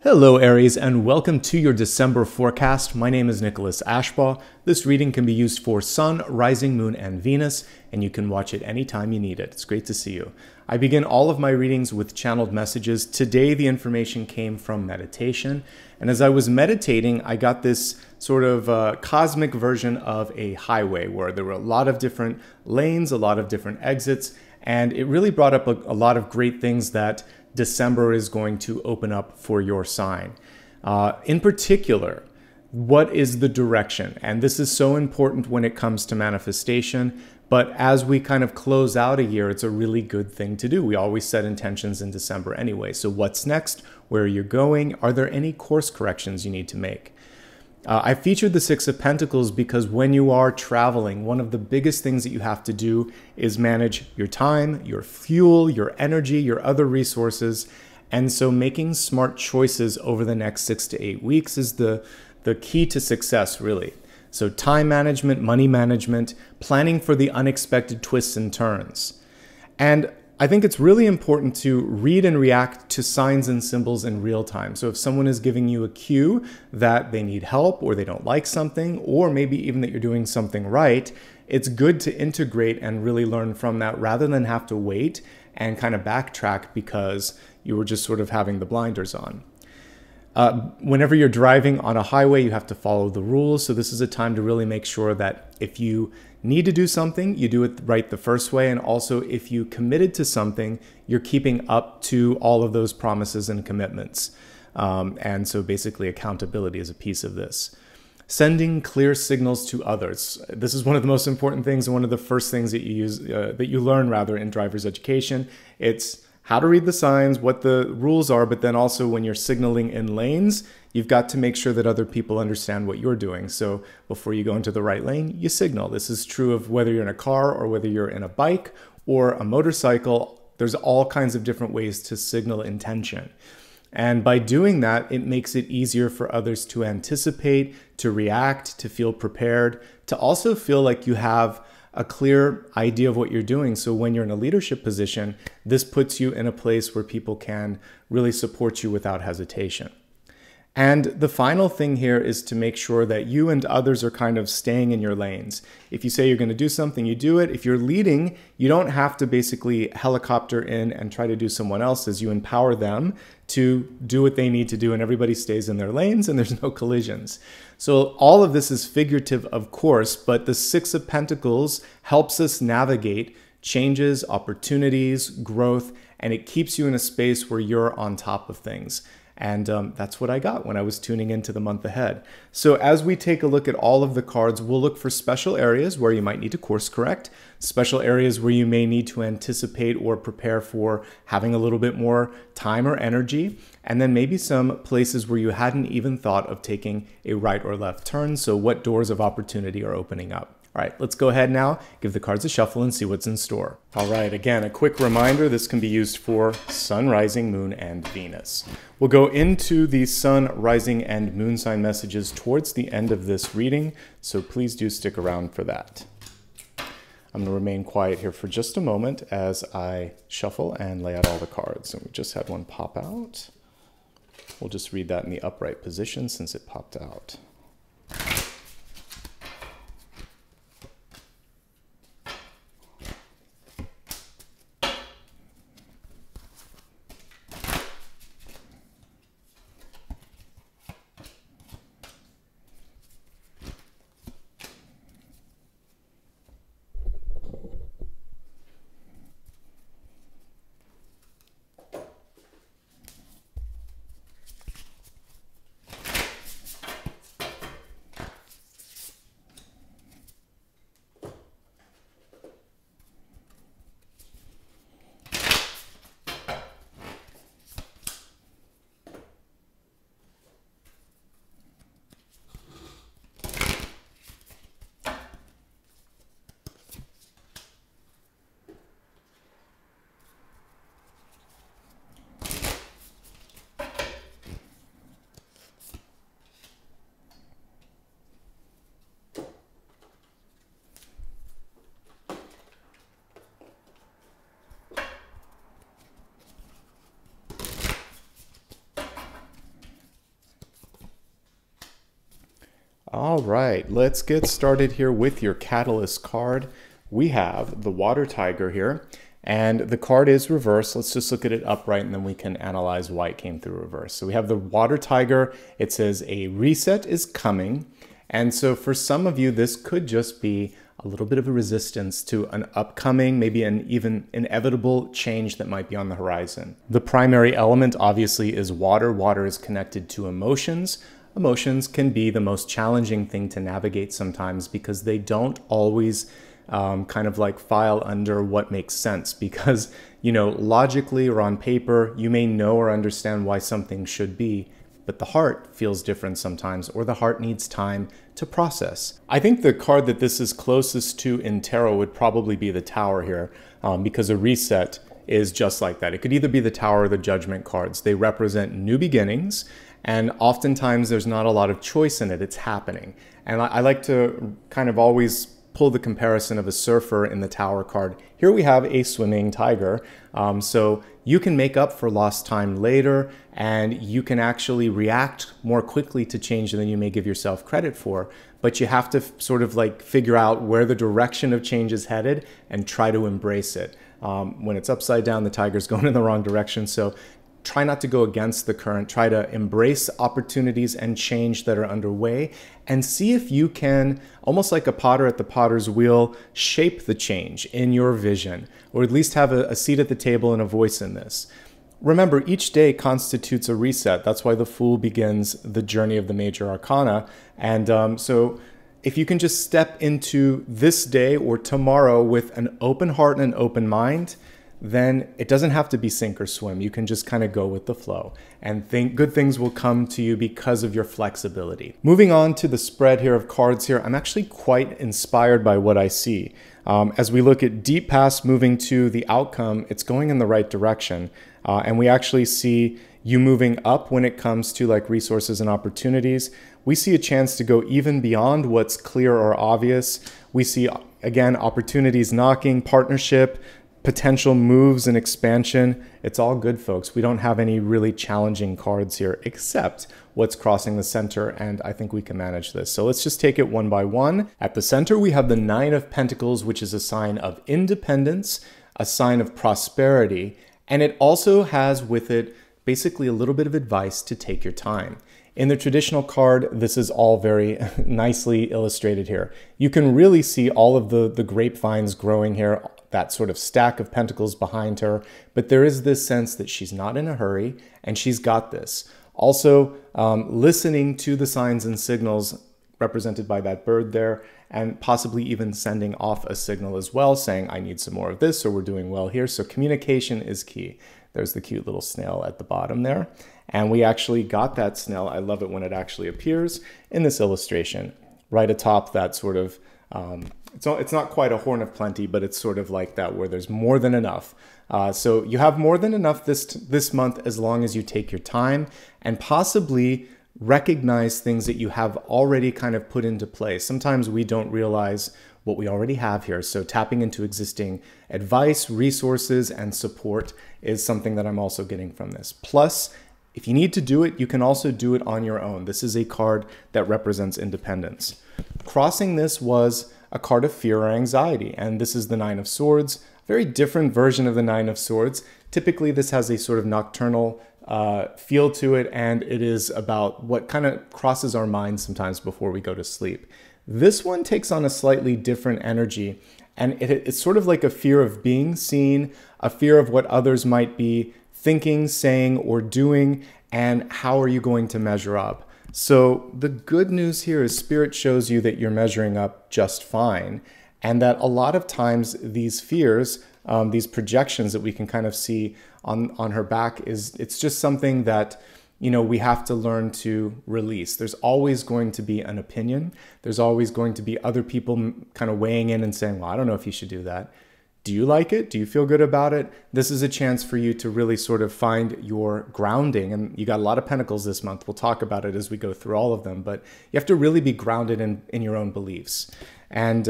Hello Aries, and welcome to your December forecast. My name is Nicholas Ashbaugh. This reading can be used for Sun, Rising, Moon, and Venus, and you can watch it anytime you need it. It's great to see you. I begin all of my readings with channeled messages. Today the information came from meditation, and as I was meditating, I got this sort of cosmic version of a highway where there were a lot of different lanes, a lot of different exits, and it really brought up a lot of great things that December is going to open up for your sign. In particular, what is the direction? And this is so important when it comes to manifestation, but as we kind of close out a year, it's a really good thing to do. We always set intentions in December anyway. So what's next? Where are you going? Are there any course corrections you need to make? I featured the Six of Pentacles because when you are traveling, one of the biggest things that you have to do is manage your time, your fuel, your energy, your other resources. And so making smart choices over the next 6 to 8 weeks is the key to success, really. So time management, money management, planning for the unexpected twists and turns. And I think it's really important to read and react to signs and symbols in real time. So if someone is giving you a cue that they need help or they don't like something, or maybe even that you're doing something right, it's good to integrate and really learn from that rather than have to wait and kind of backtrack because you were just sort of having the blinders on. Whenever you're driving on a highway, you have to follow the rules. So this is a time to really make sure that if you need to do something, you do it right the first way. And also if you committed to something, you're keeping up to all of those promises and commitments. And so basically accountability is a piece of this. Sending clear signals to others. This is one of the most important things and one of the first things that you learn in driver's education. It's how to read the signs, what the rules are, but then also when you're signaling in lanes, you've got to make sure that other people understand what you're doing. So before you go into the right lane, you signal. This is true of whether you're in a car or whether you're in a bike or a motorcycle. There's all kinds of different ways to signal intention. And by doing that, it makes it easier for others to anticipate, to react, to feel prepared, to also feel like you have a clear idea of what you're doing. So when you're in a leadership position, this puts you in a place where people can really support you without hesitation. And the final thing here is to make sure that you and others are kind of staying in your lanes. If you say you're going to do something, you do it. If you're leading, you don't have to basically helicopter in and try to do someone else's. You empower them to do what they need to do, and everybody stays in their lanes and there's no collisions. So all of this is figurative, of course, but the Six of Pentacles helps us navigate changes, opportunities, growth, and it keeps you in a space where you're on top of things. And that's what I got when I was tuning into the month ahead. So as we take a look at all of the cards, we'll look for special areas where you might need to course correct, special areas where you may need to anticipate or prepare for having a little bit more time or energy, and then maybe some places where you hadn't even thought of taking a right or left turn. So what doors of opportunity are opening up? All right, let's go ahead now, give the cards a shuffle and see what's in store. All right, again, a quick reminder, this can be used for Sun, Rising, Moon, and Venus. We'll go into the Sun, Rising, and Moon sign messages towards the end of this reading, so please do stick around for that. I'm going to remain quiet here for just a moment as I shuffle and lay out all the cards. And we just had one pop out. We'll just read that in the upright position since it popped out. All right, let's get started here with your Catalyst card. We have the Water Tiger here, and the card is reversed. Let's just look at it upright, and then we can analyze why it came through reverse. So we have the Water Tiger. It says a reset is coming. And so for some of you, this could just be a little bit of a resistance to an upcoming, maybe an even inevitable change that might be on the horizon. The primary element obviously is water. Water is connected to emotions. Emotions can be the most challenging thing to navigate sometimes because they don't always kind of like file under what makes sense, because, you know, logically or on paper, you may know or understand why something should be, but the heart feels different sometimes, or the heart needs time to process. I think the card that this is closest to in tarot would probably be the Tower here, because a reset is just like that. It could either be the Tower or the Judgment cards. They represent new beginnings, and oftentimes there's not a lot of choice in it. It's happening. And I like to kind of always pull the comparison of a surfer in the Tower card. Here we have a swimming tiger. So you can make up for lost time later, and you can actually react more quickly to change than you may give yourself credit for. But you have to sort of like figure out where the direction of change is headed and try to embrace it. When it's upside down, the tiger's going in the wrong direction. So try not to go against the current. Try to embrace opportunities and change that are underway, and see if you can, almost like a potter at the potter's wheel, shape the change in your vision, or at least have a seat at the table and a voice in this. Remember, each day constitutes a reset. That's why the Fool begins the journey of the major arcana. And so if you can just step into this day or tomorrow with an open heart and an open mind, then it doesn't have to be sink or swim. You can just kind of go with the flow, and think good things will come to you because of your flexibility. Moving on to the spread here of cards here, I'm actually quite inspired by what I see. As we look at deep past moving to the outcome, it's going in the right direction. And we actually see you moving up when it comes to like resources and opportunities. We see a chance to go even beyond what's clear or obvious. We see, again, opportunities knocking, partnership, potential moves and expansion. It's all good, folks. We don't have any really challenging cards here except what's crossing the center, and I think we can manage this. So let's just take it one by one. At the center, we have the Nine of Pentacles, which is a sign of independence, a sign of prosperity, and it also has with it basically a little bit of advice to take your time. In the traditional card, this is all very nicely illustrated here. You can really see all of the grapevines growing here, that sort of stack of pentacles behind her, but there is this sense that she's not in a hurry and she's got this. Also, listening to the signs and signals represented by that bird there, and possibly even sending off a signal as well, saying, I need some more of this, or we're doing well here. So communication is key. There's the cute little snail at the bottom there. And we actually got that snail. I love it when it actually appears in this illustration. Right atop that sort of, it's not quite a horn of plenty, but it's sort of like that where there's more than enough. So you have more than enough this month as long as you take your time and possibly recognize things that you have already kind of put into place. Sometimes we don't realize what we already have here. So tapping into existing advice, resources, and support is something that I'm also getting from this. Plus, if you need to do it, you can also do it on your own. This is a card that represents independence. Crossing this was a card of fear or anxiety, and this is the Nine of Swords, a very different version of the Nine of Swords. Typically, this has a sort of nocturnal feel to it, and it is about what kind of crosses our minds sometimes before we go to sleep. This one takes on a slightly different energy, and it's sort of like a fear of being seen, a fear of what others might be thinking, saying, or doing, and how are you going to measure up? So the good news here is Spirit shows you that you're measuring up just fine, and that a lot of times these fears, these projections that we can kind of see on her back, it's just something that, you know, we have to learn to release. There's always going to be an opinion. There's always going to be other people kind of weighing in and saying, well, I don't know if you should do that. Do you like it? Do you feel good about it? This is a chance for you to really sort of find your grounding. And you got a lot of pentacles this month. We'll talk about it as we go through all of them. But you have to really be grounded in your own beliefs. And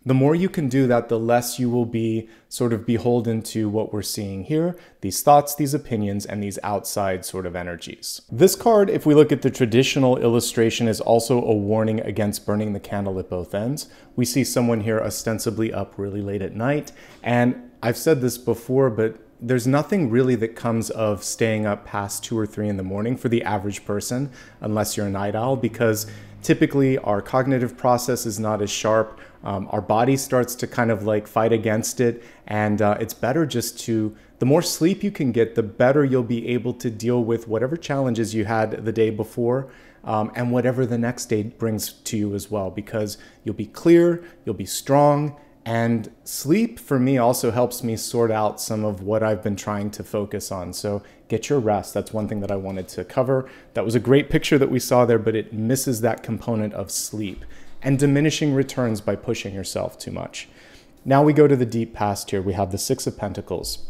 The more you can do that, the less you will be sort of beholden to what we're seeing here, these thoughts, these opinions, and these outside sort of energies. This card, if we look at the traditional illustration, is also a warning against burning the candle at both ends. We see someone here ostensibly up really late at night, and I've said this before, but there's nothing really that comes of staying up past 2 or 3 in the morning for the average person, unless you're a night owl, because typically our cognitive process is not as sharp. Our body starts to kind of like fight against it, and it's better just to, the more sleep you can get, the better you'll be able to deal with whatever challenges you had the day before, and whatever the next day brings to you as well, because you'll be clear, you'll be strong. And sleep for me also helps me sort out some of what I've been trying to focus on. So get your rest. That's one thing that I wanted to cover. That was a great picture that we saw there, but it misses that component of sleep and diminishing returns by pushing yourself too much. Now we go to the deep past here. We have the Six of Pentacles.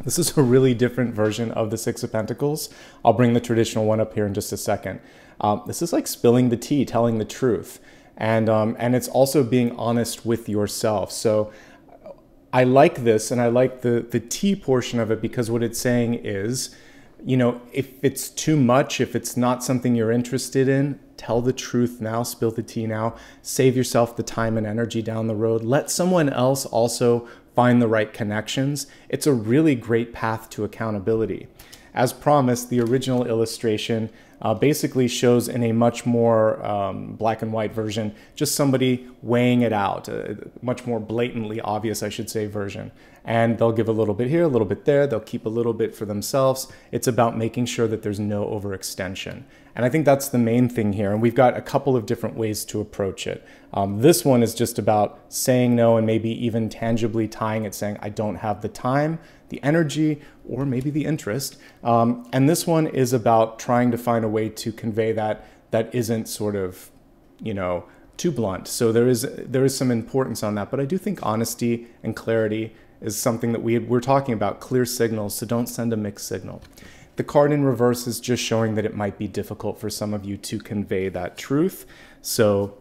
This is a really different version of the Six of Pentacles. I'll bring the traditional one up here in just a second. This is like spilling the tea, telling the truth. And it's also being honest with yourself. So I like this, and I like the tea portion of it, because what it's saying is, you know, if it's too much, if it's not something you're interested in, tell the truth now, spill the tea now, save yourself the time and energy down the road. Let someone else also find the right connections. It's a really great path to accountability. As promised, the original illustration basically shows in a much more black and white version, just somebody weighing it out, a much more blatantly obvious, I should say, version. And they'll give a little bit here, a little bit there, they'll keep a little bit for themselves. It's about making sure that there's no overextension. And I think that's the main thing here. And we've got a couple of different ways to approach it. This one is just about saying no, and maybe even tangibly tying it, saying, I don't have the time, the energy, or maybe the interest. And this one is about trying to find a way to convey that isn't sort of, you know, too blunt. So there is some importance on that. But I do think honesty and clarity is something that we're talking about, clear signals, so don't send a mixed signal. The card in reverse is just showing that it might be difficult for some of you to convey that truth. So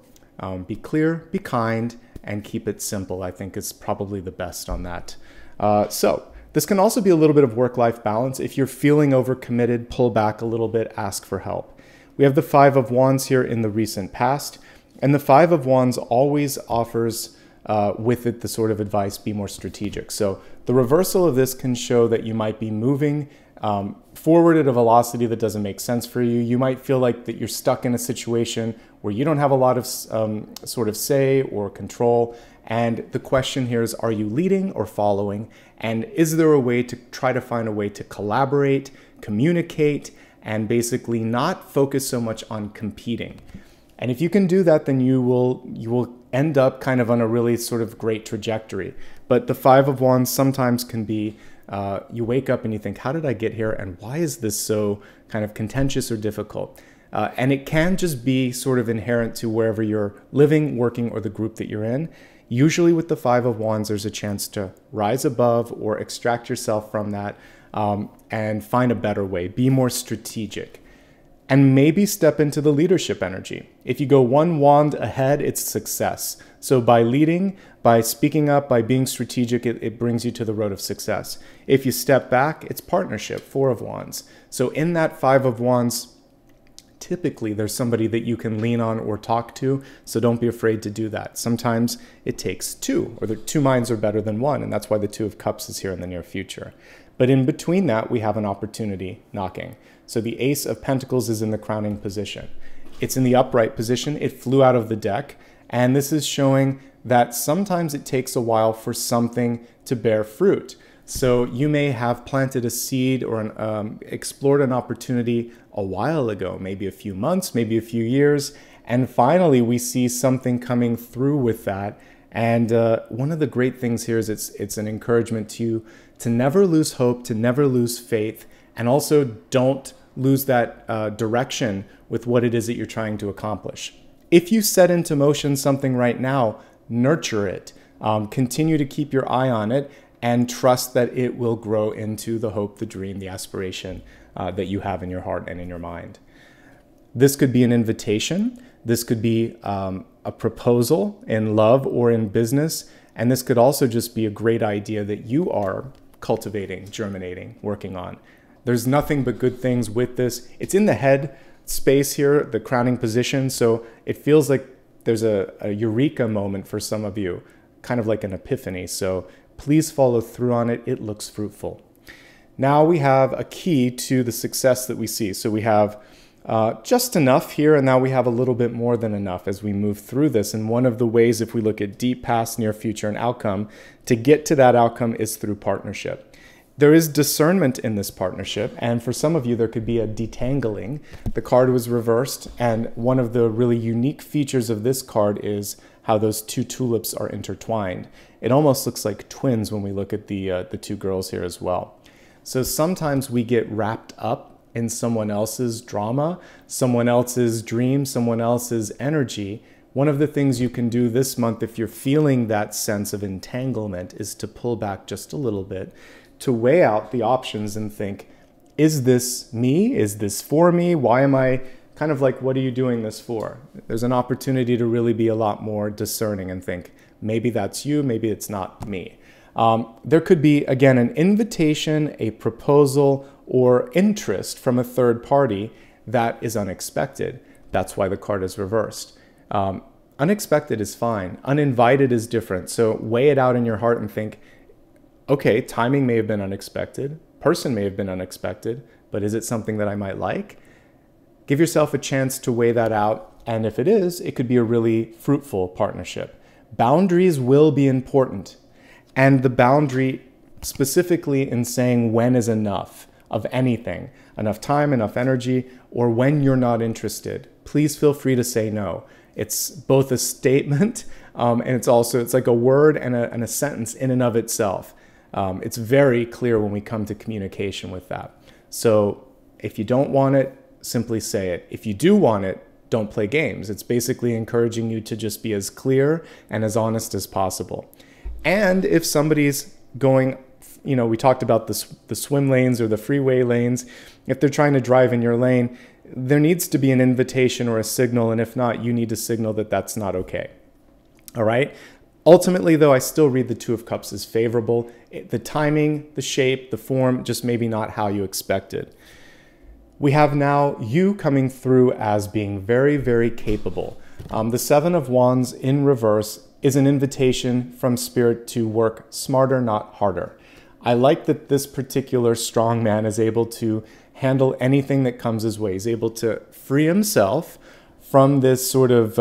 be clear, be kind, and keep it simple, I think is probably the best on that. So this can also be a little bit of work-life balance. If you're feeling overcommitted, pull back a little bit, ask for help. We have the Five of Wands here in the recent past, and the Five of Wands always offers with it the sort of advice, be more strategic. So the reversal of this can show that you might be moving forward at a velocity that doesn't make sense for you. You might feel like that you're stuck in a situation where you don't have a lot of sort of say or control. And the question here is, are you leading or following? And is there a way to try to find a way to collaborate, communicate, and basically not focus so much on competing? And if you can do that, then you will end up kind of on a really sort of great trajectory. But the Five of Wands sometimes can be, you wake up and you think, how did I get here? And why is this so kind of contentious or difficult? And it can just be sort of inherent to wherever you're living, working, or the group that you're in. Usually with the Five of Wands, there's a chance to rise above or extract yourself from that and find a better way, be more strategic. And maybe step into the leadership energy. If you go one wand ahead, it's success. So by leading, by speaking up, by being strategic, it brings you to the road of success. If you step back, it's partnership, Four of Wands. So in that Five of Wands, typically there's somebody that you can lean on or talk to, so don't be afraid to do that. Sometimes it takes two, or the two minds are better than one, and that's why the Two of Cups is here in the near future. But in between that, we have an opportunity knocking. So the Ace of Pentacles is in the crowning position. It's in the upright position. It flew out of the deck. And this is showing that sometimes it takes a while for something to bear fruit. So you may have planted a seed or explored an opportunity a while ago, maybe a few months, maybe a few years. And finally, we see something coming through with that. And one of the great things here is it's an encouragement to you to never lose hope, to never lose faith, and also don't lose that direction with what it is that you're trying to accomplish. If you set into motion something right now, nurture it. Continue to keep your eye on it and trust that it will grow into the hope, the dream, the aspiration that you have in your heart and in your mind. This could be an invitation. This could be a a proposal in love or in business. And this could also just be a great idea that you are cultivating, germinating, working on. There's nothing but good things with this. It's in the head space here, the crowning position. So it feels like there's a eureka moment for some of you, kind of like an epiphany. So please follow through on it. It looks fruitful. Now we have a key to the success that we see. So we have just enough here, and now we have a little bit more than enough as we move through this. And one of the ways, if we look at deep, past, near, future, and outcome, to get to that outcome is through partnership. There is discernment in this partnership, and for some of you, there could be a detangling. The card was reversed, and one of the really unique features of this card is how those two tulips are intertwined. It almost looks like twins when we look at the two girls here as well. So sometimes we get wrapped up in someone else's drama, someone else's dream, someone else's energy. One of the things you can do this month, if you're feeling that sense of entanglement, is to pull back just a little bit, to weigh out the options and think, is this me? Is this for me? Why am I kind of like, what are you doing this for? There's an opportunity to really be a lot more discerning and think, maybe that's you, maybe it's not me. There could be, again, an invitation, a proposal, or interest from a third party that is unexpected. That's why the card is reversed. Unexpected is fine. Uninvited is different. So weigh it out in your heart and think, okay, timing may have been unexpected, person may have been unexpected, but is it something that I might like? Give yourself a chance to weigh that out, and if it is, it could be a really fruitful partnership. Boundaries will be important, and the boundary specifically in saying when is enough of anything, enough time, enough energy, or when you're not interested. Please feel free to say no. It's both a statement and it's like a word and a sentence in and of itself. It's very clear when we come to communication with that. So if you don't want it, simply say it. If you do want it, don't play games. It's basically encouraging you to just be as clear and as honest as possible. And if somebody's going, we talked about the swim lanes or the freeway lanes, if they're trying to drive in your lane, there needs to be an invitation or a signal, and if not, you need to signal that that's not okay. All right? Ultimately, though, I still read the Two of Cups as favorable. The timing, the shape, the form, just maybe not how you expected. We have now you coming through as being very, very capable. The Seven of Wands in reverse is an invitation from Spirit to work smarter, not harder. I like that this particular strong man is able to handle anything that comes his way. He's able to free himself from this sort of,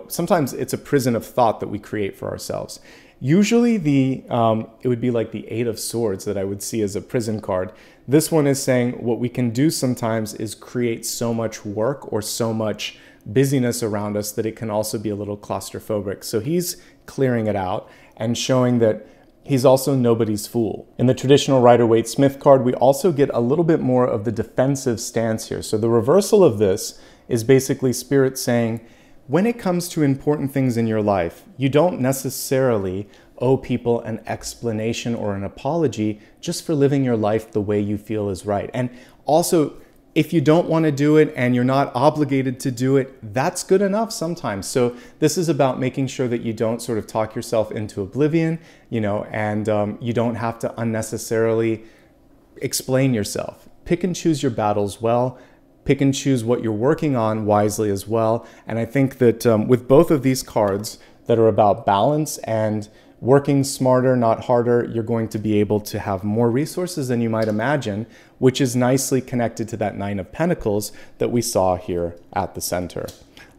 sometimes it's a prison of thought that we create for ourselves. Usually it would be like the Eight of Swords that I would see as a prison card. This one is saying what we can do sometimes is create so much work or so much busyness around us that it can also be a little claustrophobic. So he's clearing it out and showing that he's also nobody's fool. In the traditional Rider-Waite-Smith card, we also get a little bit more of the defensive stance here. So the reversal of this is basically Spirit saying, when it comes to important things in your life, you don't necessarily owe people an explanation or an apology just for living your life the way you feel is right. And also, if you don't want to do it and you're not obligated to do it, that's good enough sometimes. So this is about making sure that you don't sort of talk yourself into oblivion, and you don't have to unnecessarily explain yourself. Pick and choose your battles well. Pick and choose what you're working on wisely as well. And I think that with both of these cards that are about balance and working smarter, not harder, you're going to be able to have more resources than you might imagine, which is nicely connected to that Nine of Pentacles that we saw here at the center.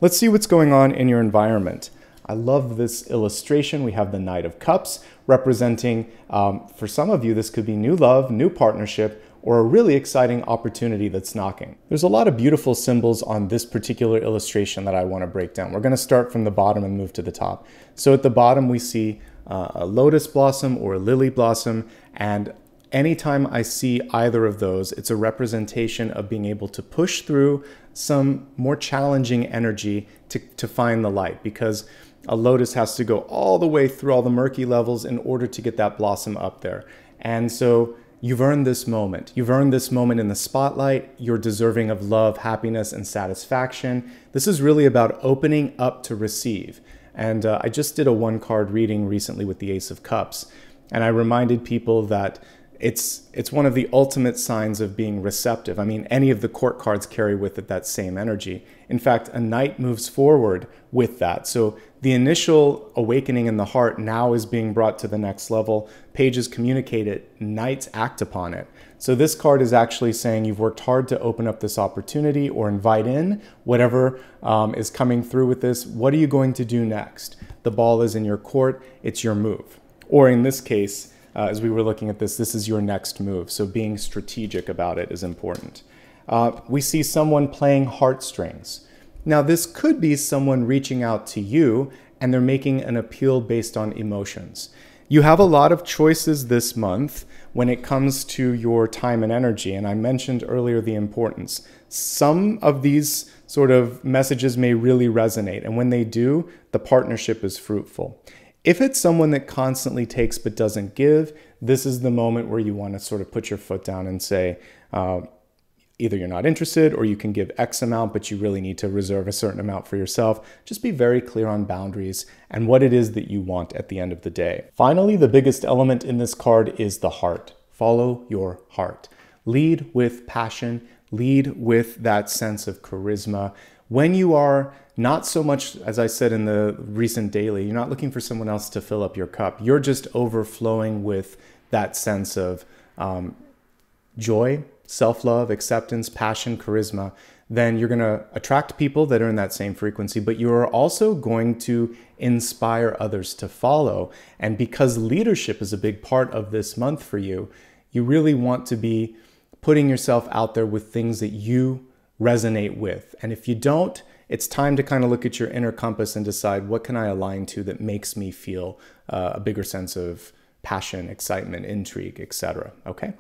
Let's see what's going on in your environment. I love this illustration. We have the Knight of Cups representing, for some of you, this could be new love, new partnership, or a really exciting opportunity that's knocking. There's a lot of beautiful symbols on this particular illustration that I want to break down. We're going to start from the bottom and move to the top. So at the bottom we see a lotus blossom or a lily blossom, and anytime I see either of those, it's a representation of being able to push through some more challenging energy to find the light, because a lotus has to go all the way through all the murky levels in order to get that blossom up there. And so You've earned this moment. You've earned this moment in the spotlight. You're deserving of love, happiness, and satisfaction. This is really about opening up to receive. And I just did a one-card reading recently with the Ace of Cups. And I reminded people that it's one of the ultimate signs of being receptive. I mean, any of the court cards carry with it that same energy. In fact, a knight moves forward with that. So the initial awakening in the heart now is being brought to the next level. Pages communicate it, knights act upon it. So this card is actually saying you've worked hard to open up this opportunity or invite in whatever is coming through with this. What are you going to do next? The ball is in your court. It's your move. Or in this case, as we were looking at this, this is your next move. So being strategic about it is important. We see someone playing heartstrings. Now, this could be someone reaching out to you and they're making an appeal based on emotions. You have a lot of choices this month when it comes to your time and energy. And I mentioned earlier the importance. Some of these sort of messages may really resonate. And when they do, the partnership is fruitful. If it's someone that constantly takes but doesn't give, this is the moment where you want to sort of put your foot down and say, either you're not interested or you can give X amount, but you really need to reserve a certain amount for yourself. Just be very clear on boundaries and what it is that you want at the end of the day. Finally, the biggest element in this card is the heart. Follow your heart. Lead with passion. Lead with that sense of charisma. When you are not so much, as I said in the recent daily, you're not looking for someone else to fill up your cup. You're just overflowing with that sense of joy, self-love, acceptance, passion, charisma. Then you're going to attract people that are in that same frequency, but you're also going to inspire others to follow. And because leadership is a big part of this month for you, you really want to be putting yourself out there with things that you resonate with. And if you don't, it's time to kind of look at your inner compass and decide what can I align to that makes me feel a bigger sense of passion, excitement, intrigue, etc. Okay.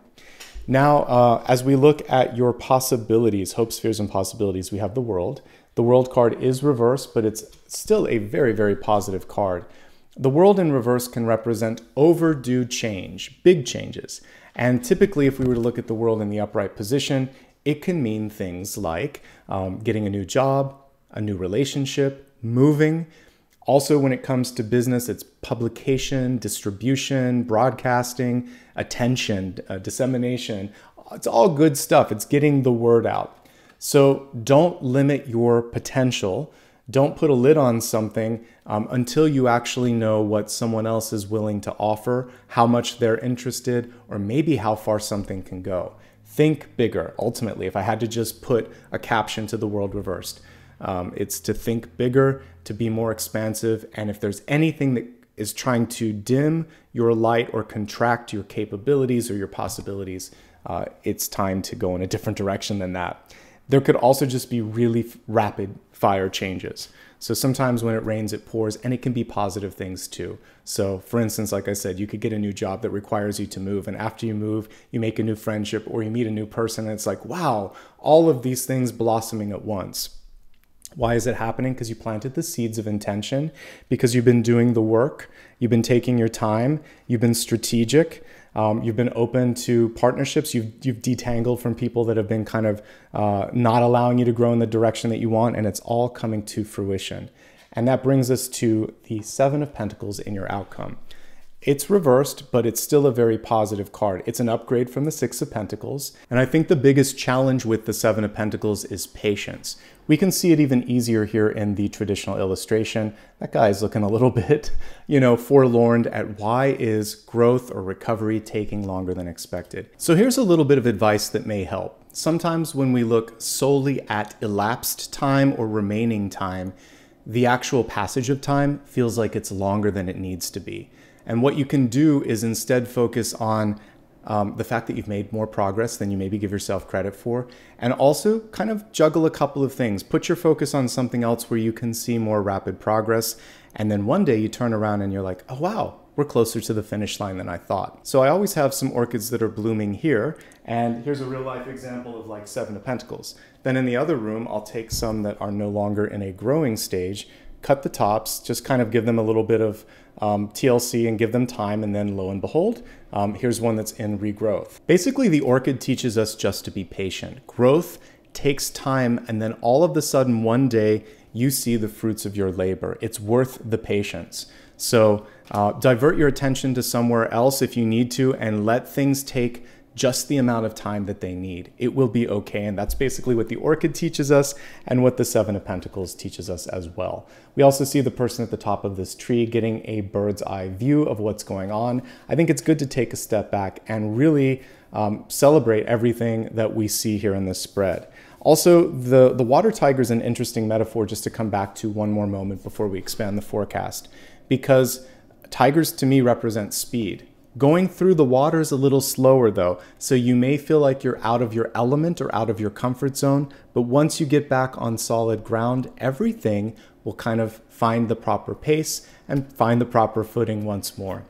Now, as we look at your possibilities, hopes, fears, and possibilities, we have the World. The World card is reversed, but it's still a very, very positive card. The World in reverse can represent overdue change, big changes. And typically, if we were to look at the World in the upright position, it can mean things like getting a new job, a new relationship, moving. Also, when it comes to business, it's publication, distribution, broadcasting, attention, dissemination. It's all good stuff. It's getting the word out. So don't limit your potential. Don't put a lid on something until you actually know what someone else is willing to offer, how much they're interested, or maybe how far something can go. Think bigger. Ultimately, if I had to just put a caption to the World reversed, it's to think bigger, to be more expansive. And if there's anything that is trying to dim your light or contract your capabilities or your possibilities, it's time to go in a different direction than that. There could also just be really rapid fire changes. So sometimes when it rains, it pours, and it can be positive things too. So for instance, like I said, you could get a new job that requires you to move. And after you move, you make a new friendship or you meet a new person. And it's like, wow, all of these things blossoming at once. Why is it happening? Because you planted the seeds of intention, because you've been doing the work, you've been taking your time, you've been strategic, you've been open to partnerships, you've detangled from people that have been kind of not allowing you to grow in the direction that you want, and it's all coming to fruition. And that brings us to the Seven of Pentacles in your outcome. It's reversed, but it's still a very positive card. It's an upgrade from the Six of Pentacles. And I think the biggest challenge with the Seven of Pentacles is patience. We can see it even easier here in the traditional illustration. That guy's looking a little bit, forlorn at why is growth or recovery taking longer than expected. So here's a little bit of advice that may help. Sometimes when we look solely at elapsed time or remaining time, the actual passage of time feels like it's longer than it needs to be. And what you can do is instead focus on the fact that you've made more progress than you maybe give yourself credit for, and also kind of juggle a couple of things. Put your focus on something else where you can see more rapid progress, and then one day you turn around and you're like, oh wow, we're closer to the finish line than I thought. So I always have some orchids that are blooming here, and here's a real life example of like Seven of Pentacles. Then in the other room, I'll take some that are no longer in a growing stage, cut the tops, just kind of give them a little bit of TLC and give them time, and then lo and behold, here's one that's in regrowth. Basically, the orchid teaches us just to be patient. Growth takes time, and then all of a sudden one day you see the fruits of your labor. It's worth the patience. So divert your attention to somewhere else if you need to, and let things take just the amount of time that they need. It will be okay. And that's basically what the orchid teaches us and what the Seven of Pentacles teaches us as well. We also see the person at the top of this tree getting a bird's eye view of what's going on. I think it's good to take a step back and really celebrate everything that we see here in this spread. Also, the water tiger is an interesting metaphor, just to come back to one more moment before we expand the forecast, because tigers to me represent speed. Going through the water is a little slower though, so you may feel like you're out of your element or out of your comfort zone, but once you get back on solid ground, everything will kind of find the proper pace and find the proper footing once more.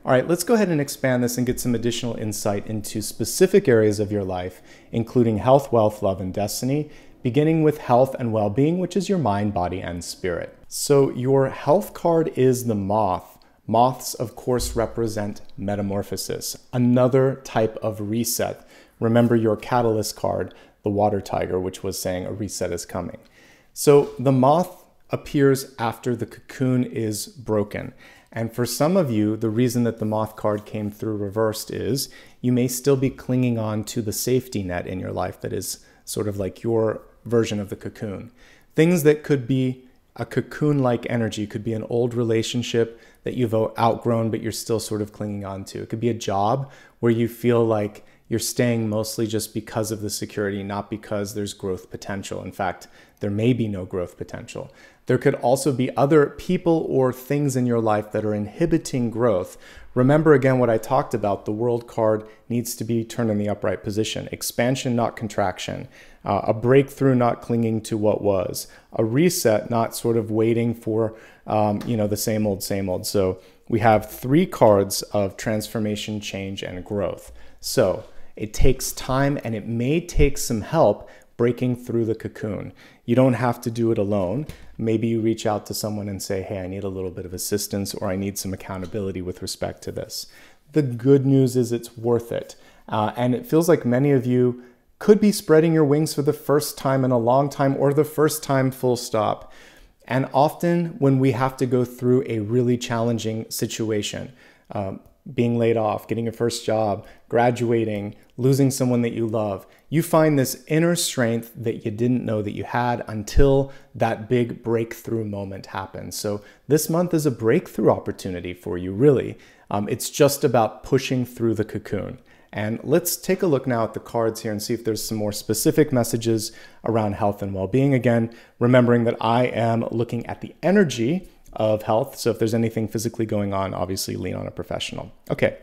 All right, let's go ahead and expand this and get some additional insight into specific areas of your life, including health, wealth, love, and destiny, beginning with health and well-being, which is your mind, body, and spirit. So your health card is the moth. Moths, of course, represent metamorphosis, another type of reset. Remember your catalyst card, the water tiger, which was saying a reset is coming. So the moth appears after the cocoon is broken. And for some of you, the reason that the moth card came through reversed is you may still be clinging on to the safety net in your life that is sort of like your version of the cocoon. Things that could be a cocoon-like energy, could be an old relationship that you've outgrown but you're still sort of clinging on to. It could be a job where you feel like you're staying mostly just because of the security, not because there's growth potential. In fact, there may be no growth potential. There could also be other people or things in your life that are inhibiting growth. Remember again what I talked about, the world card needs to be turned in the upright position. Expansion, not contraction. A breakthrough, not clinging to what was. A reset, not sort of waiting for, the same old, same old. So we have three cards of transformation, change, and growth. So it takes time, and it may take some help breaking through the cocoon. You don't have to do it alone. Maybe you reach out to someone and say, hey, I need a little bit of assistance, or I need some accountability with respect to this. The good news is it's worth it. And it feels like many of you could be spreading your wings for the first time in a long time, or the first time full stop. And often when we have to go through a really challenging situation, being laid off, getting your first job, graduating, losing someone that you love, you find this inner strength that you didn't know that you had until that big breakthrough moment happens. So this month is a breakthrough opportunity for you, really. It's just about pushing through the cocoon. And let's take a look now at the cards here and see if there's some more specific messages around health and well-being. Again, remembering that I am looking at the energy of health. So if there's anything physically going on, obviously lean on a professional. Okay,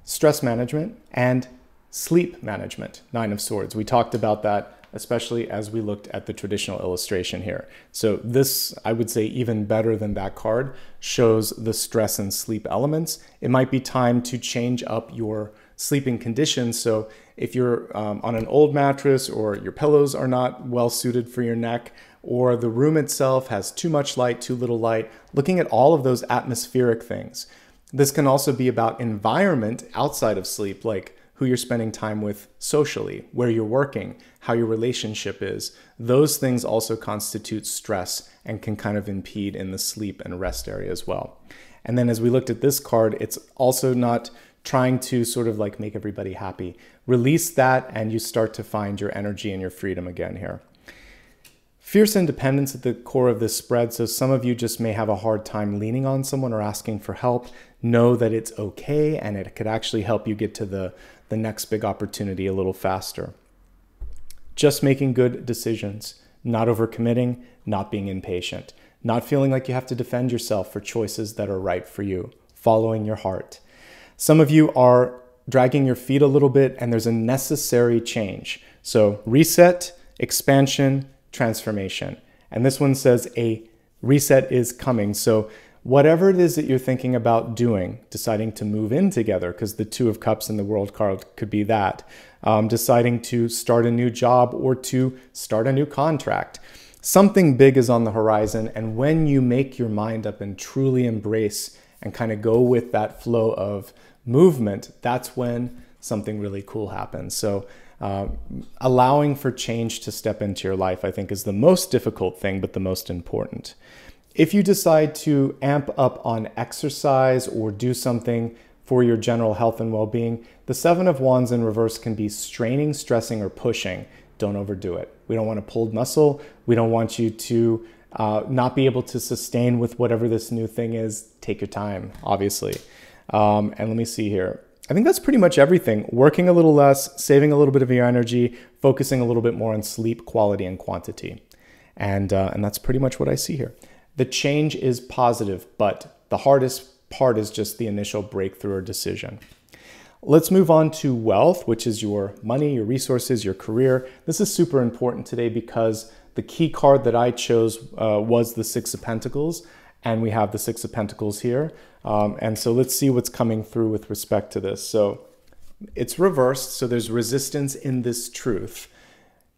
stress management and sleep management, Nine of Swords. We talked about that, especially as we looked at the traditional illustration here. So this, I would say, even better than that card, shows the stress and sleep elements. It might be time to change up your sleeping conditions. So if you're on an old mattress, or your pillows are not well suited for your neck, or the room itself has too much light, too little light, looking at all of those atmospheric things. This can also be about environment outside of sleep, like who you're spending time with socially, where you're working, how your relationship is. Those things also constitute stress and can kind of impede in the sleep and rest area as well. And then as we looked at this card, it's also not trying to sort of like make everybody happy. Release that and you start to find your energy and your freedom again here. Fierce independence at the core of this spread. So some of you just may have a hard time leaning on someone or asking for help. Know that it's okay, and it could actually help you get to the next big opportunity a little faster. Just making good decisions, not overcommitting, not being impatient, not feeling like you have to defend yourself for choices that are right for you, following your heart. Some of you are dragging your feet a little bit, and there's a necessary change. So reset, expansion, transformation. And this one says a reset is coming. So whatever it is that you're thinking about doing, deciding to move in together, because the Two of Cups in the World card could be that, deciding to start a new job or to start a new contract. Something big is on the horizon, and when you make your mind up and truly embrace and kind of go with that flow of movement, that's when something really cool happens. So allowing for change to step into your life, I think, is the most difficult thing, but the most important. If you decide to amp up on exercise or do something for your general health and well-being, the Seven of Wands in reverse can be straining, stressing, or pushing. Don't overdo it. We don't want to pull muscle. We don't want you to not be able to sustain with whatever this new thing is. Take your time, obviously. And let me see here. I think that's pretty much everything. Working a little less, saving a little bit of your energy, focusing a little bit more on sleep quality and quantity. And that's pretty much what I see here. The change is positive, but the hardest part is just the initial breakthrough or decision. Let's move on to wealth, which is your money, your resources, your career. This is super important today because the key card that I chose was the Six of Pentacles, and we have the Six of Pentacles here. And so let's see what's coming through with respect to this. So it's reversed, so there's resistance in this truth.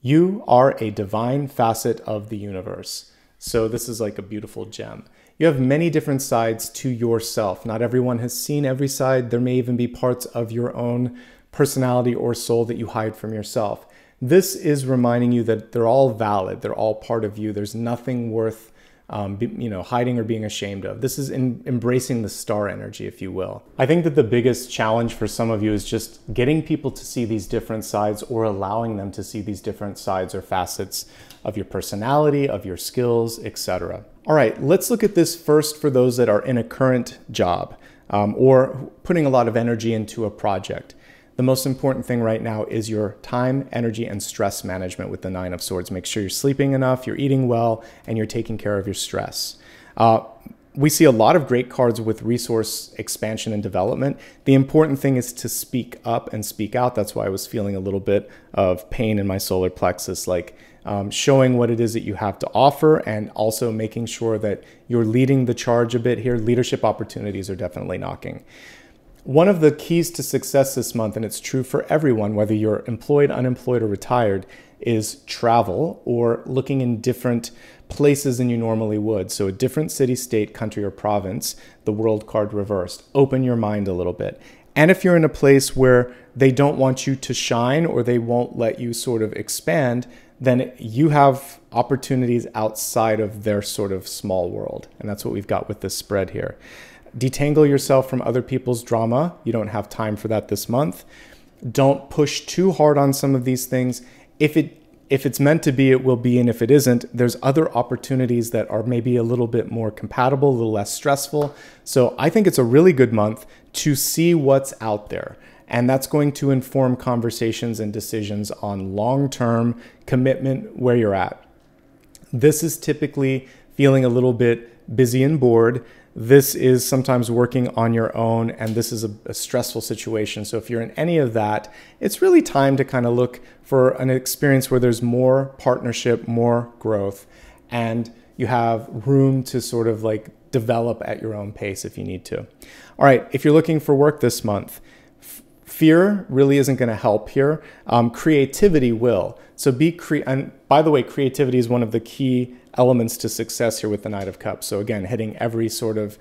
You are a divine facet of the universe. So this is like a beautiful gem. You have many different sides to yourself. Not everyone has seen every side. There may even be parts of your own personality or soul that you hide from yourself. This is reminding you that they're all valid. They're all part of you. There's nothing worth hiding or being ashamed of. This is embracing the star energy, if you will. I think that the biggest challenge for some of you is just getting people to see these different sides, or allowing them to see these different sides or facets of your personality, of your skills, etc. All right, let's look at this first for those that are in a current job or putting a lot of energy into a project. The most important thing right now is your time, energy, and stress management with the Nine of Swords. Make sure you're sleeping enough, you're eating well, and you're taking care of your stress. We see a lot of great cards with resource expansion and development. The important thing is to speak up and speak out. That's why I was feeling a little bit of pain in my solar plexus, like showing what it is that you have to offer, and also making sure that you're leading the charge a bit here. Leadership opportunities are definitely knocking. One of the keys to success this month, and it's true for everyone, whether you're employed, unemployed, or retired, is travel or looking in different places than you normally would. So a different city, state, country, or province, the world card reversed. Open your mind a little bit. And if you're in a place where they don't want you to shine or they won't let you sort of expand, then you have opportunities outside of their sort of small world. And that's what we've got with this spread here. Detangle yourself from other people's drama. You don't have time for that this month. Don't push too hard on some of these things. If it's meant to be, it will be. And if it isn't, there's other opportunities that are maybe a little bit more compatible, a little less stressful. So I think it's a really good month to see what's out there. And that's going to inform conversations and decisions on long-term commitment where you're at. This is typically feeling a little bit busy and bored. This is sometimes working on your own, and this is a stressful situation. So if you're in any of that, it's really time to kind of look for an experience where there's more partnership, more growth, and you have room to sort of like develop at your own pace if you need to. All right, if you're looking for work this month, fear really isn't going to help here. Creativity will. So and by the way, creativity is one of the key elements to success here with the Knight of Cups. So again, hitting every sort of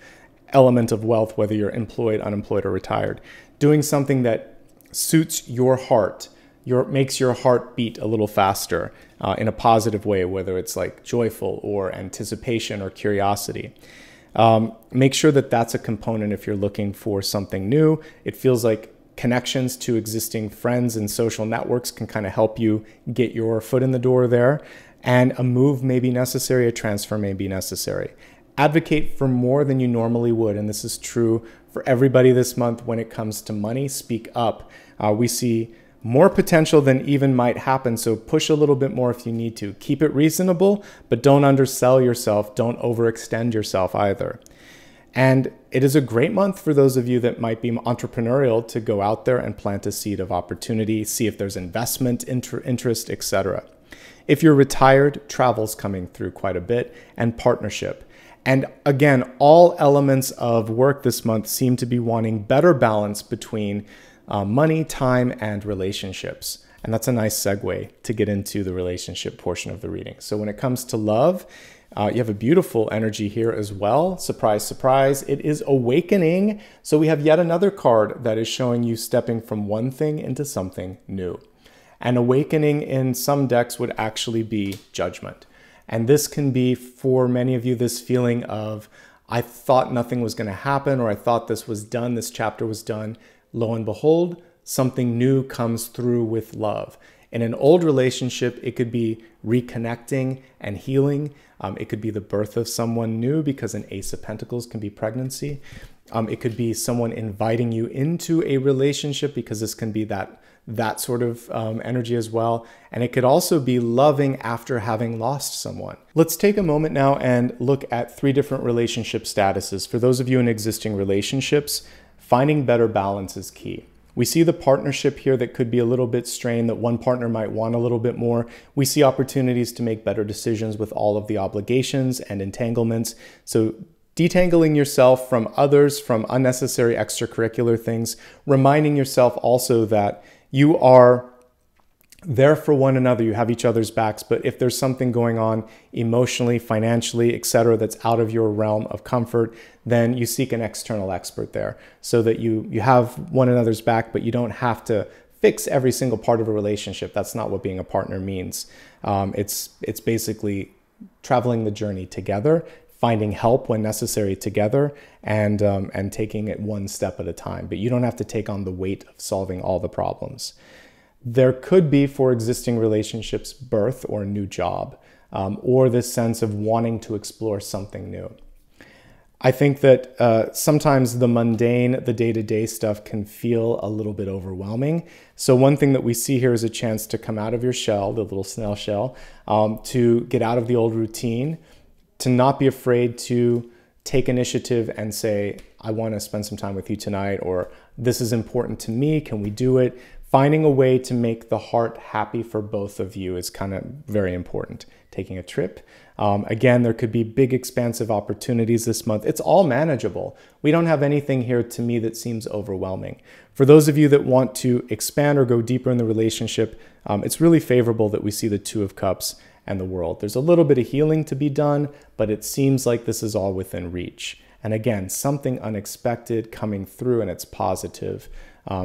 element of wealth, whether you're employed, unemployed, or retired. Doing something that suits your heart, makes your heart beat a little faster in a positive way, whether it's like joyful or anticipation or curiosity. Make sure that that's a component if you're looking for something new. It feels like connections to existing friends and social networks can kind of help you get your foot in the door there. And a move may be necessary, a transfer may be necessary. Advocate for more than you normally would, and this is true for everybody this month when it comes to money. Speak up. We see more potential than even might happen, so push a little bit more if you need to. Keep it reasonable, but don't undersell yourself. Don't overextend yourself either. And it is a great month for those of you that might be entrepreneurial to go out there and plant a seed of opportunity, see if there's investment, interest, etc. If you're retired, travel's coming through quite a bit, and partnership. And again, all elements of work this month seem to be wanting better balance between money, time, and relationships. And that's a nice segue to get into the relationship portion of the reading. So when it comes to love, you have a beautiful energy here as well. Surprise, surprise. It is awakening. So we have yet another card that is showing you stepping from one thing into something new. And awakening in some decks would actually be judgment. And this can be, for many of you, this feeling of, I thought nothing was going to happen, or I thought this was done, this chapter was done. Lo and behold, something new comes through with love. In an old relationship, it could be reconnecting and healing. It could be the birth of someone new, because an Ace of Pentacles can be pregnancy. It could be someone inviting you into a relationship, because this can be that sort of energy as well. And it could also be loving after having lost someone. Let's take a moment now and look at 3 different relationship statuses. For those of you in existing relationships, finding better balance is key. We see the partnership here that could be a little bit strained, that one partner might want a little bit more. We see opportunities to make better decisions with all of the obligations and entanglements. So detangling yourself from others, from unnecessary extracurricular things, reminding yourself also that you are there for one another, you have each other's backs, but if there's something going on emotionally, financially, etc., that's out of your realm of comfort, then you seek an external expert there, so that you have one another's back, but you don't have to fix every single part of a relationship. That's not what being a partner means. It's basically traveling the journey together, finding help when necessary together, and taking it one step at a time. But you don't have to take on the weight of solving all the problems. There could be, for existing relationships, birth or a new job, or this sense of wanting to explore something new. I think that sometimes the mundane, the day-to-day stuff can feel a little bit overwhelming. So one thing that we see here is a chance to come out of your shell, the little snail shell, to get out of the old routine, to not be afraid to take initiative and say, I want to spend some time with you tonight, or this is important to me, can we do it? Finding a way to make the heart happy for both of you is kind of very important. Taking a trip. Again, there could be big expansive opportunities this month. It's all manageable. We don't have anything here to me that seems overwhelming. For those of you that want to expand or go deeper in the relationship, it's really favorable that we see the 2 of Cups and the World. There's a little bit of healing to be done, but it seems like this is all within reach. And again, something unexpected coming through, and it's positive.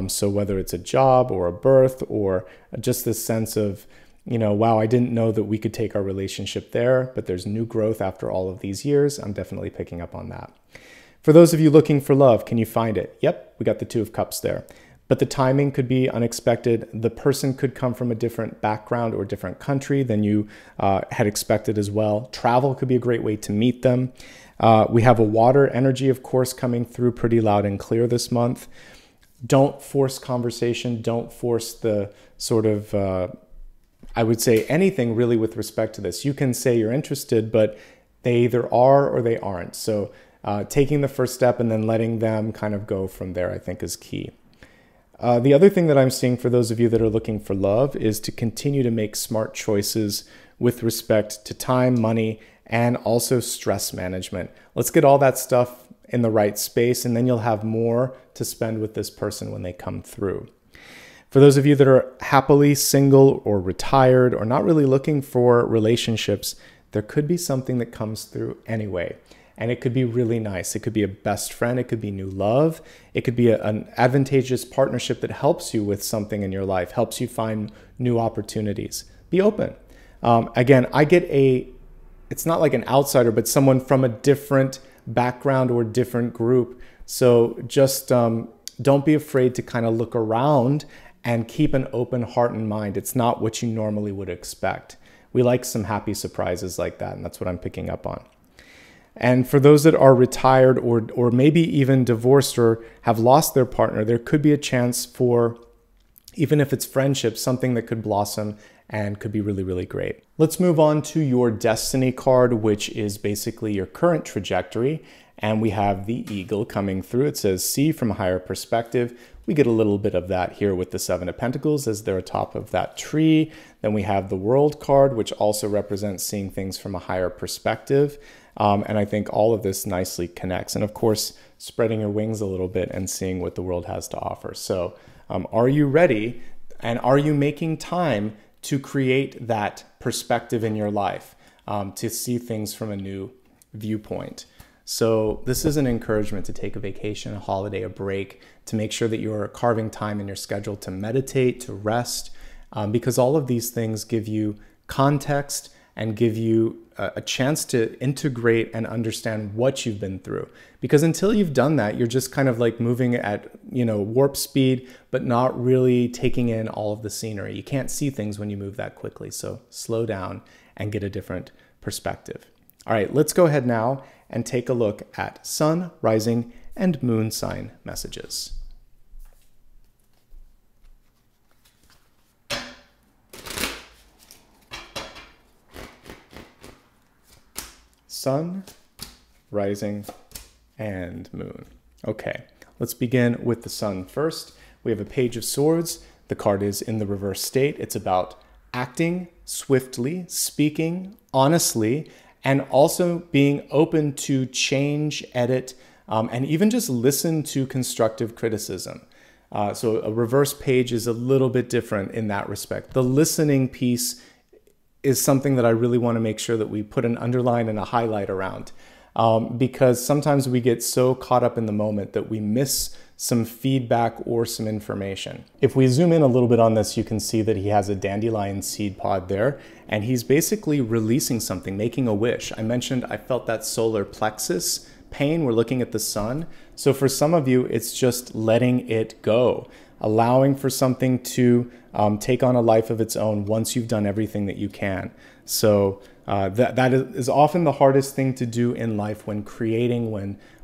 So whether it's a job or a birth, or just this sense of, wow, I didn't know that we could take our relationship there, but there's new growth after all of these years. I'm definitely picking up on that. For those of you looking for love, can you find it? Yep, we got the 2 of Cups there. But the timing could be unexpected. The person could come from a different background or different country than you had expected as well. Travel could be a great way to meet them. We have a water energy, of course, coming through pretty loud and clear this month. Don't force conversation. Don't force the sort of, I would say, anything really with respect to this. You can say you're interested, but they either are or they aren't. So taking the first step and then letting them kind of go from there, I think, is key. The other thing that I'm seeing for those of you that are looking for love is to continue to make smart choices with respect to time, money, and also stress management. Let's get all that stuff in the right space, and then you'll have more to spend with this person when they come through. For those of you that are happily single or retired or not really looking for relationships, there could be something that comes through anyway. And it could be really nice. It could be a best friend. It could be new love. It could be an advantageous partnership that helps you with something in your life, helps you find new opportunities. Be open. Again, I get it's not like an outsider, but someone from a different background or different group. So just don't be afraid to kind of look around and keep an open heart and mind. It's not what you normally would expect. We like some happy surprises like that, and that's what I'm picking up on. And for those that are retired or maybe even divorced or have lost their partner, there could be a chance for, even if it's friendship, something that could blossom and could be really, really great. Let's move on to your destiny card, which is basically your current trajectory. And we have the eagle coming through. It says, see from a higher perspective. We get a little bit of that here with the 7 of Pentacles as they're atop of that tree. Then we have the World card, which also represents seeing things from a higher perspective. And I think all of this nicely connects. And of course, spreading your wings a little bit and seeing what the world has to offer. So are you ready? And are you making time to create that perspective in your life, to see things from a new viewpoint? So this is an encouragement to take a vacation, a holiday, a break, to make sure that you're carving time in your schedule to meditate, to rest, because all of these things give you context and give you a chance to integrate and understand what you've been through. Because until you've done that, you're just kind of like moving at, warp speed, but not really taking in all of the scenery. You can't see things when you move that quickly. So slow down and get a different perspective. All right, let's go ahead now and take a look at sun, rising, and moon sign messages. Sun, rising, and moon. Okay, let's begin with the sun first. We have a page of swords. The card is in the reverse state. It's about acting swiftly, speaking honestly, and also being open to change, edit, and even just listen to constructive criticism. So a reverse page is a little bit different in that respect. The listening piece is something that I really want to make sure that we put an underline and a highlight around, because sometimes we get so caught up in the moment that we miss some feedback or some information. If we zoom in a little bit on this, you can see that he has a dandelion seed pod there, and he's basically releasing something, making a wish. I mentioned I felt that solar plexus pain. We're looking at the sun. So for some of you, it's just letting it go, allowing for something to take on a life of its own once you've done everything that you can. So that is often the hardest thing to do in life when creating,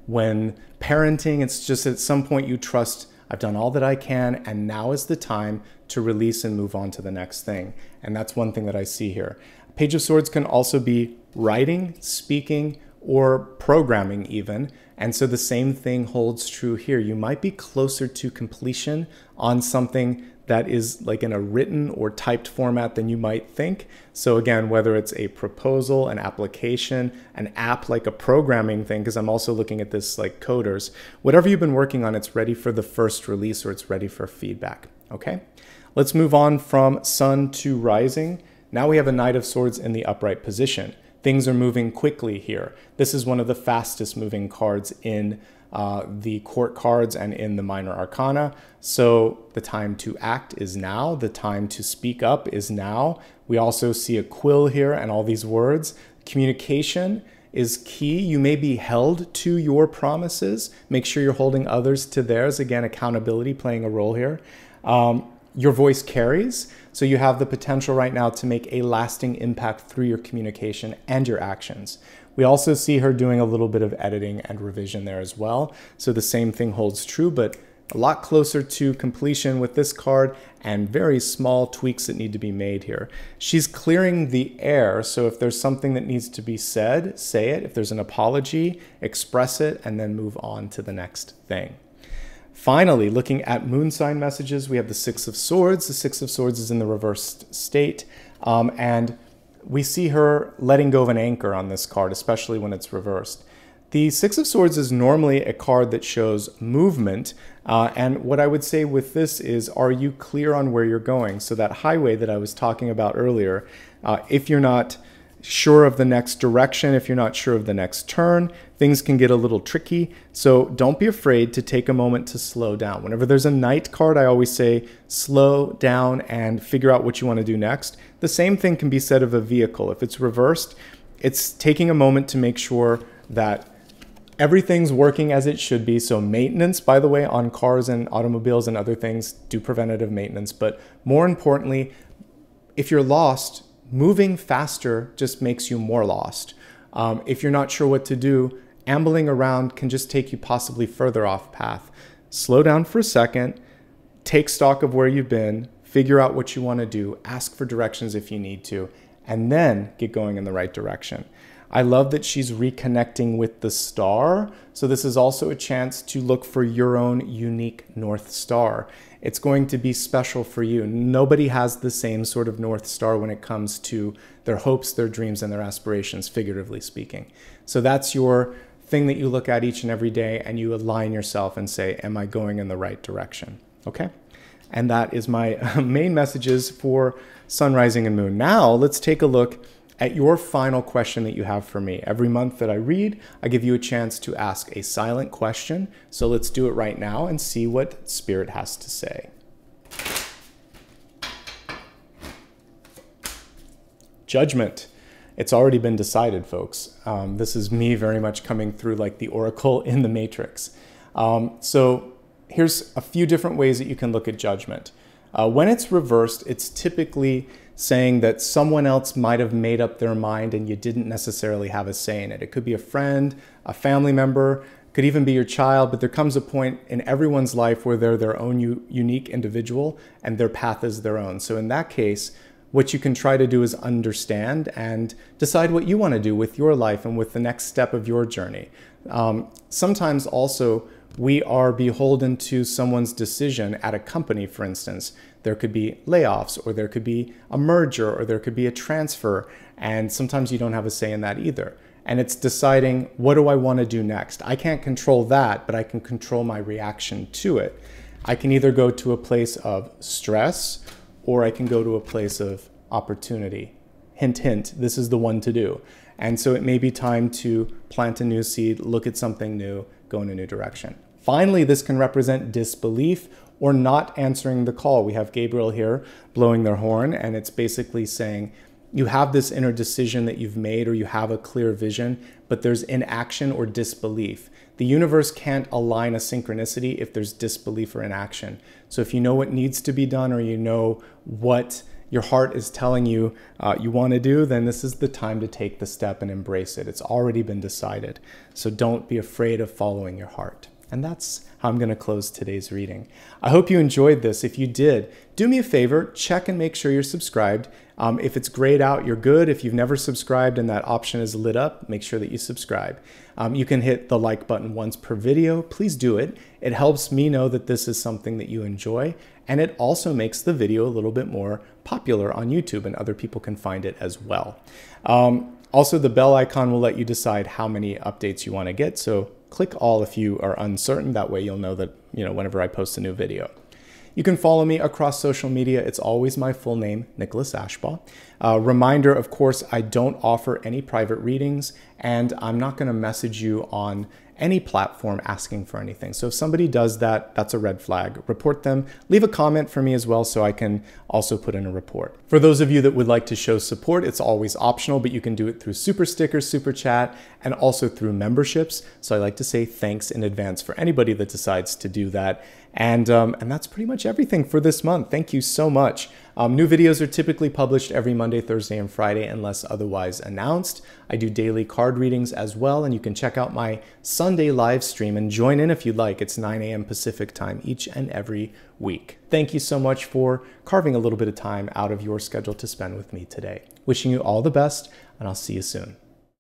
when parenting. It's just at some point you trust, I've done all that I can, and now is the time to release and move on to the next thing. And that's one thing that I see here. Page of Swords can also be writing, speaking, or programming even. And so the same thing holds true here. You might be closer to completion on something that is like in a written or typed format than you might think. So again, whether it's a proposal, an application, an app, like a programming thing, because I'm also looking at this like coders, whatever you've been working on, it's ready for the first release or it's ready for feedback, okay? Let's move on from sun to rising. Now we have a Knight of Swords in the upright position. Things are moving quickly here. This is one of the fastest moving cards in the court cards and in the minor arcana. So the time to act is now. The time to speak up is now. We also see a quill here and all these words. Communication is key. You may be held to your promises. Make sure you're holding others to theirs. Again, accountability playing a role here. Your voice carries, so you have the potential right now to make a lasting impact through your communication and your actions. We also see her doing a little bit of editing and revision there as well. So the same thing holds true, but a lot closer to completion with this card and very small tweaks that need to be made here. She's clearing the air, so if there's something that needs to be said, say it. If there's an apology, express it, and then move on to the next thing. Finally, looking at moon sign messages, we have the Six of Swords. The Six of Swords is in the reversed state, and we see her letting go of an anchor on this card, especially when it's reversed. The Six of Swords is normally a card that shows movement, and what I would say with this is, are you clear on where you're going? So that highway that I was talking about earlier, if you're not sure of the next direction, if you're not sure of the next turn, things can get a little tricky. So don't be afraid to take a moment to slow down. Whenever there's a Knight card, I always say slow down and figure out what you want to do next. The same thing can be said of a vehicle. If it's reversed, it's taking a moment to make sure that everything's working as it should be. So maintenance, by the way, on cars and automobiles and other things, do preventative maintenance. But more importantly, if you're lost, moving faster just makes you more lost. If you're not sure what to do, ambling around can just take you possibly further off path. Slow down for a second, take stock of where you've been, figure out what you want to do, ask for directions if you need to, and then get going in the right direction. I love that she's reconnecting with the star. So this is also a chance to look for your own unique North Star. It's going to be special for you. Nobody has the same sort of North Star when it comes to their hopes, their dreams, and their aspirations, figuratively speaking. So that's your thing that you look at each and every day, and you align yourself and say, am I going in the right direction? Okay? And that is my main messages for Sun, Rising, and Moon. Now let's take a look at your final question that you have for me. Every month that I read, I give you a chance to ask a silent question. So let's do it right now and see what Spirit has to say. Judgment. It's already been decided, folks. This is me very much coming through like the oracle in the Matrix. So here's a few different ways that you can look at judgment. When it's reversed, it's typically saying that someone else might have made up their mind and you didn't necessarily have a say in it. It could be a friend, a family member, could even be your child, but there comes a point in everyone's life where they're their own unique individual and their path is their own. So in that case, what you can try to do is understand and decide what you want to do with your life and with the next step of your journey. Sometimes also we are beholden to someone's decision at a company, for instance. There could be layoffs, or there could be a merger, or there could be a transfer, and sometimes you don't have a say in that either. And it's deciding, what do I want to do next? I can't control that, but I can control my reaction to it. I can either go to a place of stress, or I can go to a place of opportunity. Hint, hint, this is the one to do. And so it may be time to plant a new seed, look at something new, go in a new direction. Finally, this can represent disbelief or not answering the call. We have Gabriel here blowing their horn, and it's basically saying you have this inner decision that you've made, or you have a clear vision, but there's inaction or disbelief. The universe can't align a synchronicity if there's disbelief or inaction. So if you know what needs to be done, or you know what your heart is telling you you want to do, then this is the time to take the step and embrace it. It's already been decided. So don't be afraid of following your heart. And that's how I'm going to close today's reading. I hope you enjoyed this. If you did, do me a favor, check and make sure you're subscribed. If it's grayed out, you're good. If you've never subscribed and that option is lit up, make sure that you subscribe. You can hit the like button once per video. Please do it. It helps me know that this is something that you enjoy, and it also makes the video a little bit more popular on YouTube, and other people can find it as well. Also, the bell icon will let you decide how many updates you want to get. So click all if you are uncertain. That way you'll know that, whenever I post a new video. You can follow me across social media. It's always my full name, Nicholas Ashbaugh. Reminder, of course, I don't offer any private readings, and I'm not going to message you on any platform asking for anything. So if somebody does that, that's a red flag. Report them. Leave a comment for me as well so I can also put in a report. For those of you that would like to show support, it's always optional, but you can do it through super stickers, super chat, and also through memberships. So I like to say thanks in advance for anybody that decides to do that. And that's pretty much everything for this month. Thank you so much. New videos are typically published every Monday, Thursday, and Friday unless otherwise announced. I do daily card readings as well, and you can check out my Sunday live stream and join in if you'd like. It's 9 a.m. Pacific time each and every week. Thank you so much for carving a little bit of time out of your schedule to spend with me today. Wishing you all the best, and I'll see you soon.